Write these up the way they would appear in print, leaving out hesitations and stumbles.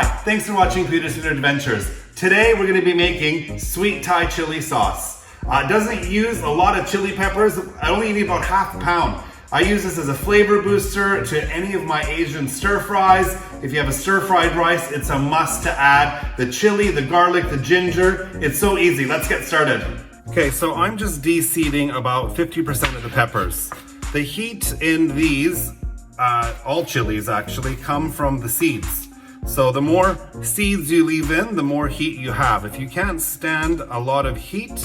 Hi, thanks for watching Peter's Adventures. Today we're going to be making sweet Thai chili sauce. It doesn't use a lot of chili peppers. I only need about half a pound. I use this as a flavor booster to any of my Asian stir fries. If you have a stir fried rice, it's a must to add the chili, the garlic, the ginger. It's so easy. Let's get started. Okay, so I'm just de-seeding about 50% of the peppers. The heat in these, all chilies actually, come from the seeds. So the more seeds you leave in, the more heat you have. If you can't stand a lot of heat,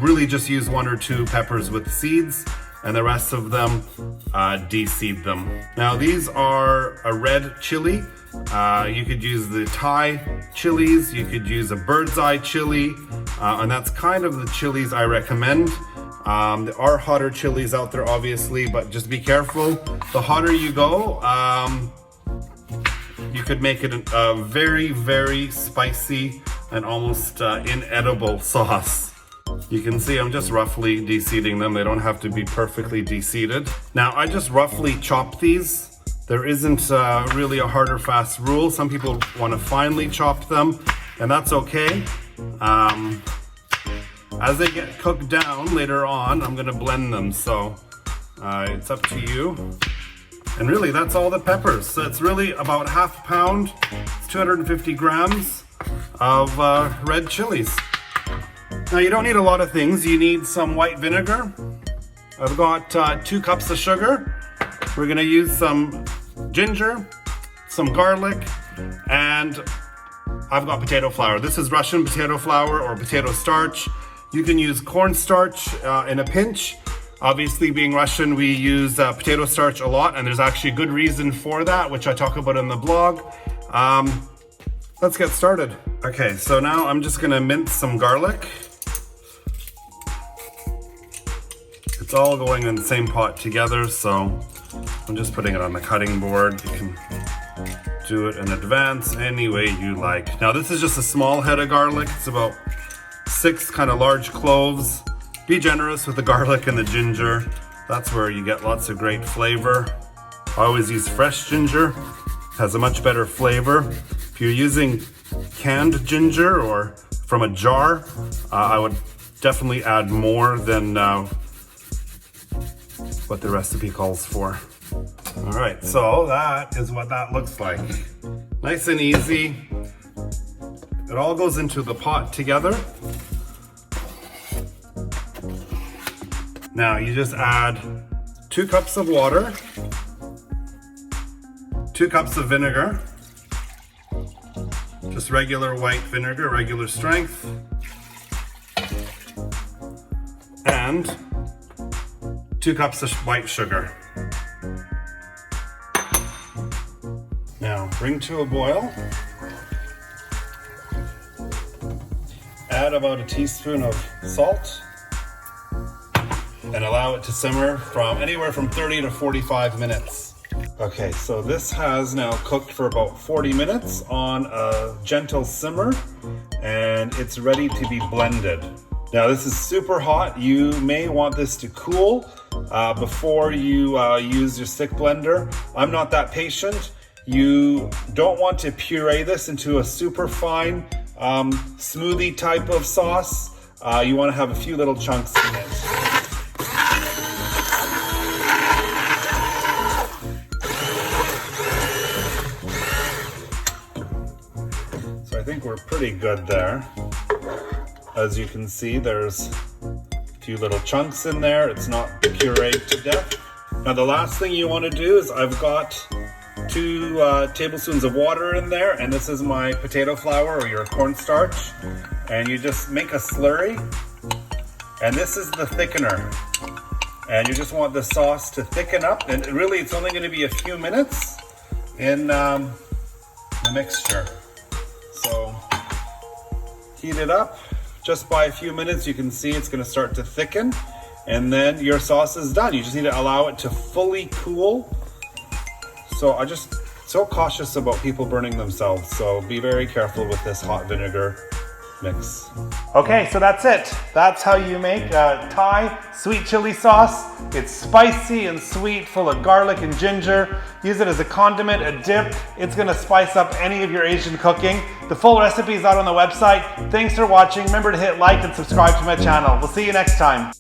really just use 1 or 2 peppers with seeds, and the rest of them, de-seed them. Now these are a red chili. You could use the Thai chilies, you could use a bird's eye chili, and that's kind of the chilies I recommend. There are hotter chilies out there obviously, but just be careful. The hotter you go, you could make it a very, very spicy and almost inedible sauce. You can see I'm just roughly de-seeding them. They don't have to be perfectly de-seeded. Now I just roughly chop these. There isn't really a hard or fast rule. Some people want to finely chop them, and that's okay. As they get cooked down later on, I'm gonna blend them, so it's up to you. And really, that's all the peppers. So it's really about half a pound. It's 250 grams of red chilies. Now you don't need a lot of things. You need some white vinegar. I've got 2 cups of sugar. We're gonna use some ginger, some garlic, and I've got potato flour. This is Russian potato flour or potato starch. You can use cornstarch in a pinch. Obviously, being Russian, we use potato starch a lot, and there's actually a good reason for that, which I talk about in the blog. Let's get started. Okay, so now I'm just gonna mince some garlic. It's all going in the same pot together, so I'm just putting it on the cutting board. You can do it in advance any way you like. Now this is just a small head of garlic. It's about 6 kind of large cloves. Be generous with the garlic and the ginger. That's where you get lots of great flavor. I always use fresh ginger. It has a much better flavor. If you're using canned ginger or from a jar, I would definitely add more than what the recipe calls for. All right, so that is what that looks like. Nice and easy. It all goes into the pot together. Now you just add 2 cups of water, 2 cups of vinegar, just regular white vinegar, regular strength, and 2 cups of white sugar. Now bring to a boil. Add about a teaspoon of salt and allow it to simmer from anywhere from 30 to 45 minutes. Okay, so this has now cooked for about 40 minutes on a gentle simmer, and it's ready to be blended. Now this is super hot. You may want this to cool before you use your stick blender. I'm not that patient. You don't want to puree this into a super fine smoothie type of sauce. You want to have a few little chunks in it. So I think we're pretty good there. As you can see, there's a few little chunks in there. It's not pureed to death. Now the last thing you want to do is I've got 2 tablespoons of water in there, and this is my potato flour or your cornstarch, and you just make a slurry, and this is the thickener, and you just want the sauce to thicken up, and really it's only going to be a few minutes in the mixture. So heat it up just by a few minutes. You can see it's going to start to thicken, and then your sauce is done. You just need to allow it to fully cool. So I'm just so cautious about people burning themselves, so be very careful with this hot vinegar. mix. Okay, so that's it. That's how you make Thai sweet chili sauce. It's spicy and sweet, full of garlic and ginger. Use it as a condiment, a dip. It's gonna spice up any of your Asian cooking. The full recipe is out on the website. Thanks for watching. Remember to hit like and subscribe to my channel. We'll see you next time.